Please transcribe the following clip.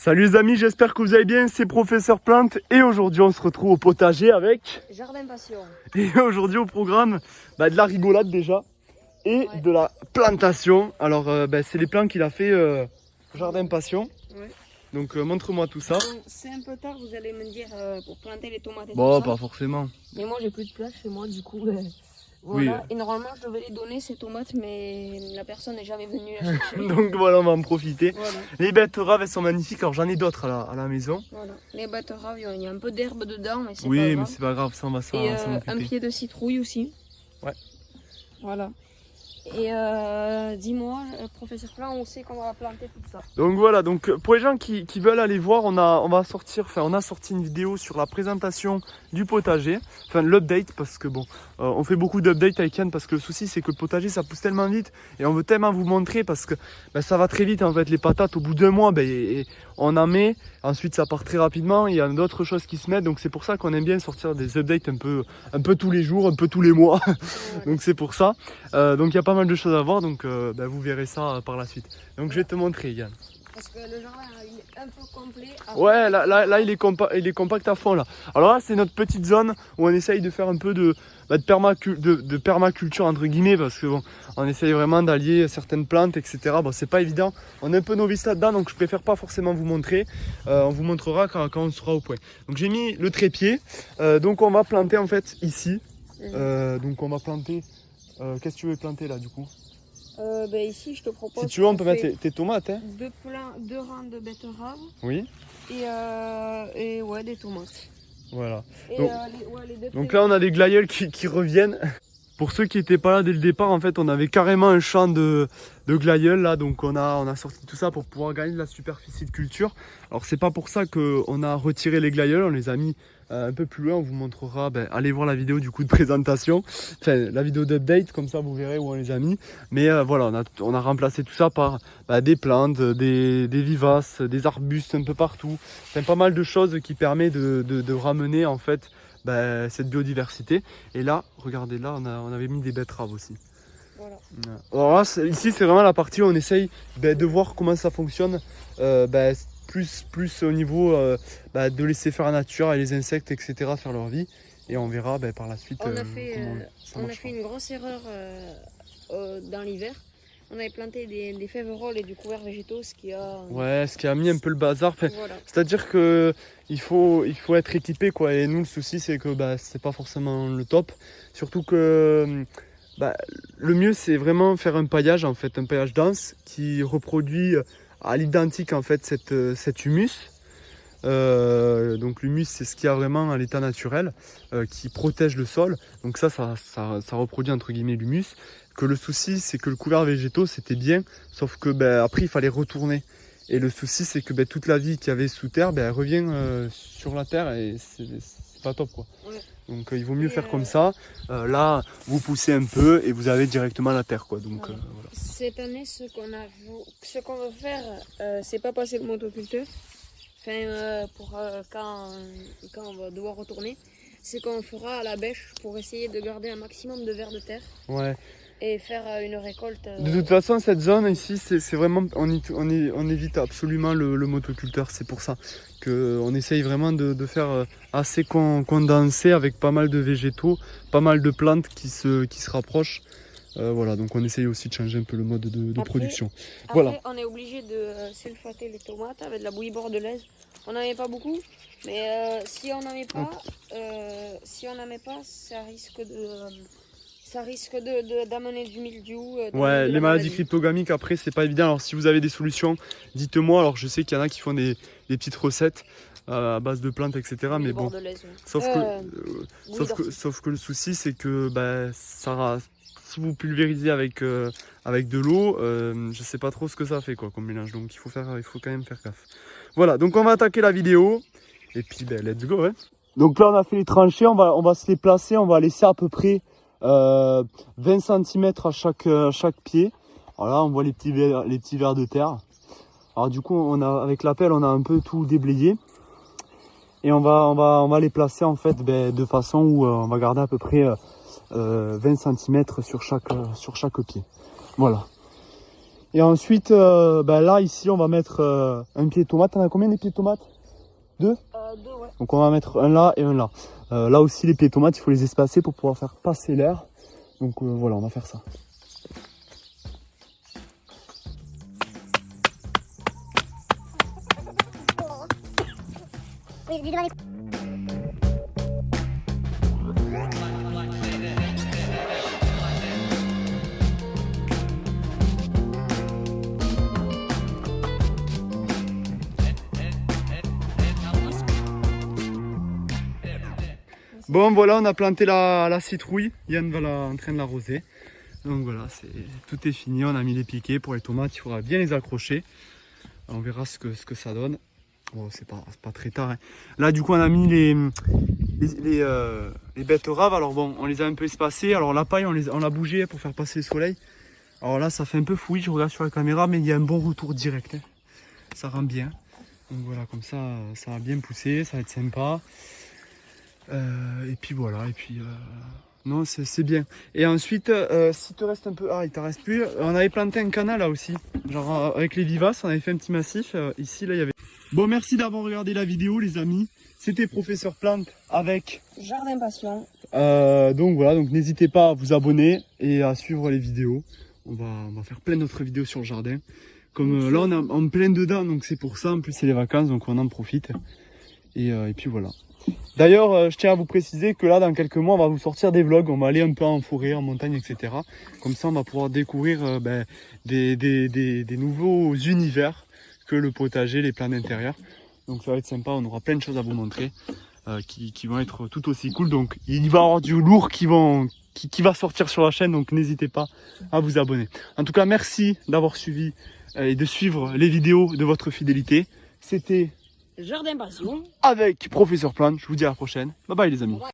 Salut les amis, j'espère que vous allez bien, c'est Professeur Plante et aujourd'hui on se retrouve au potager avec Jardin Passion. Et aujourd'hui au programme de la rigolade déjà et de la plantation. Alors c'est les plans qu'il a fait Jardin Passion. Ouais. Donc montre-moi tout ça. Bon, c'est un peu tard, vous allez me dire pour planter les tomates et Bon, tout ça. pas forcément. Mais moi j'ai plus de place chez moi du coup. Oui. Voilà. Et normalement je devais les donner ces tomates mais la personne n'est jamais venue les chercher. Donc voilà, on va en profiter. Voilà. Les betteraves elles sont magnifiques, alors j'en ai d'autres à la maison. Voilà. Les betteraves, il y a un peu d'herbe dedans mais c'est pas Oui, grave. mais c'est pas grave, ça on va s'en Et occuper. un pied de citrouille aussi. Ouais. Voilà. Et dis-moi, professeur Plan, on sait qu'on va planter tout ça. Donc voilà, donc pour les gens qui veulent aller voir, on a sorti une vidéo sur la présentation du potager, enfin l'update, parce que bon, on fait beaucoup d'updates avec Yann parce que le souci c'est que le potager ça pousse tellement vite et on veut tellement vous montrer parce que ça va très vite en fait. Les patates au bout d'un mois, on en met, ensuite ça part très rapidement, il y a d'autres choses qui se mettent, donc c'est pour ça qu'on aime bien sortir des updates un peu tous les jours, un peu tous les mois. Donc c'est pour ça. Donc il y a pas mal de choses à voir, donc vous verrez ça par la suite. Donc je vais te montrer Yann. Parce que le jardin il est un peu complet. Ouais, là il est compact à fond là. Alors là c'est notre petite zone où on essaye de faire un peu de permaculture entre guillemets, parce que bon, on essaye vraiment d'allier certaines plantes, etc. Bon, c'est pas évident, on est un peu novice là-dedans, donc je préfère pas forcément vous montrer. On vous montrera quand on sera au point. Donc j'ai mis le trépied, donc on va planter en fait ici. Donc on va planter, qu'est-ce que tu veux planter là du coup? Ici, je te propose. Si tu veux, on peut mettre tes tomates. Hein. Deux rangs de betteraves. Oui. Et ouais, des tomates. Voilà. Et Donc, donc là, on a des glaïeuls qui reviennent. Pour ceux qui n'étaient pas là dès le départ, en fait, on avait carrément un champ de glaïeuls là. Donc on a sorti tout ça pour pouvoir gagner de la superficie de culture. Alors c'est pas pour ça qu'on a retiré les glaïeuls, on les a mis un peu plus loin. On vous montrera, allez voir la vidéo du coup de présentation, enfin la vidéo d'update, comme ça vous verrez où on les a mis. Mais voilà, on a remplacé tout ça par des plantes, des vivaces, des arbustes un peu partout. Enfin, pas mal de choses qui permettent de ramener en fait cette biodiversité. Et là, regardez, là on avait mis des betteraves aussi. Voilà. Alors là, ici c'est vraiment la partie où on essaye de voir comment ça fonctionne, plus au niveau de laisser faire la nature et les insectes, etc. faire leur vie. Et on verra par la suite on a comment fait une grosse erreur dans l'hiver. On avait planté des fèves-rolles et du couvert végétaux, ce qui a mis un peu le bazar. Voilà. C'est-à-dire que il faut être équipé quoi. Et nous le souci c'est que c'est pas forcément le top. Surtout que le mieux c'est vraiment faire un paillage en fait, un paillage dense qui reproduit à l'identique en fait cet humus. Donc l'humus c'est ce qu'il y a vraiment à l'état naturel qui protège le sol. Donc ça reproduit entre guillemets l'humus. Que le souci c'est que le couvert végétaux c'était bien, sauf que après il fallait retourner. Et le souci c'est que toute la vie qu'il y avait sous terre elle revient sur la terre et c'est pas top quoi. Ouais. Donc il vaut mieux faire comme ça. Là vous poussez un peu et vous avez directement la terre quoi. Donc voilà. Voilà. Cette année ce qu'on veut faire c'est pas passer le motoculteur. Enfin quand on va devoir retourner, c'est qu'on fera à la bêche pour essayer de garder un maximum de vers de terre. Ouais. Et faire une récolte. De toute façon, cette zone ici, c'est vraiment, on évite absolument le motoculteur. C'est pour ça qu'on essaye vraiment de faire assez condensé avec pas mal de végétaux, pas mal de plantes qui se rapprochent. Voilà, donc on essaye aussi de changer un peu le mode de production. Après, voilà. On est obligé de sulfater les tomates avec de la bouillie bordelaise. On n'en met pas beaucoup, mais si on n'en met pas, ça risque d'amener du mildiou. Ouais, les maladies cryptogamiques après c'est pas évident. Alors si vous avez des solutions, dites-moi. Alors je sais qu'il y en a qui font des petites recettes à base de plantes, etc. Mais bon, sauf que le souci c'est que si vous pulvérisez avec de l'eau, je sais pas trop ce que ça fait quoi comme mélange. Donc il faut quand même faire gaffe. Voilà, donc on va attaquer la vidéo et puis let's go. Hein. Donc là on a fait les tranchées, on va se les placer, on va laisser à peu près 20 cm à chaque pied. Alors là on voit les petits vers de terre. Alors du coup avec la pelle on a un peu tout déblayé. Et on va les placer en fait de façon où on va garder à peu près 20 cm sur chaque pied. Voilà. Et ensuite, là, ici, on va mettre un pied de tomate. T'en as combien des pieds de tomates? 2? 2, ouais. Donc on va mettre un là et un là. Là aussi, les pieds de tomates, il faut les espacer pour pouvoir faire passer l'air. Donc voilà, on va faire ça. Bon voilà, on a planté la citrouille, Yann va en train de l'arroser. Donc voilà, tout est fini, on a mis les piquets pour les tomates, il faudra bien les accrocher. On verra ce que ça donne. Bon, c'est pas très tard. Hein. Là du coup on a mis les betteraves, alors bon, on les a un peu espacées. Alors la paille, on l'a bougé pour faire passer le soleil. Alors là ça fait un peu fouillis, je regarde sur la caméra, mais il y a un bon retour direct. Hein. Ça rend bien. Donc voilà, comme ça va bien pousser, ça va être sympa. Et puis voilà, et puis non, c'est bien. Et ensuite, s'il te reste un peu, il t'en reste plus. On avait planté un canal là aussi, genre avec les vivaces, on avait fait un petit massif. Ici, là, il y avait. Bon, merci d'avoir regardé la vidéo, les amis. C'était Professeur Plante avec Jardin Passion. Donc voilà, donc n'hésitez pas à vous abonner et à suivre les vidéos. On va faire plein d'autres vidéos sur le jardin. Comme là, on est en plein dedans, donc c'est pour ça. En plus, c'est les vacances, donc on en profite. Et puis voilà. D'ailleurs, je tiens à vous préciser que là, dans quelques mois, on va vous sortir des vlogs. On va aller un peu en forêt, en montagne, etc. Comme ça, on va pouvoir découvrir des nouveaux univers que le potager, les plants d'intérieur. Donc ça va être sympa, on aura plein de choses à vous montrer qui vont être tout aussi cool. Donc il va y avoir du lourd qui va sortir sur la chaîne, donc n'hésitez pas à vous abonner. En tout cas, merci d'avoir suivi et de suivre les vidéos de votre fidélité. C'était Jardin Passion avec Professeur Plante. Je vous dis à la prochaine. Bye bye les amis.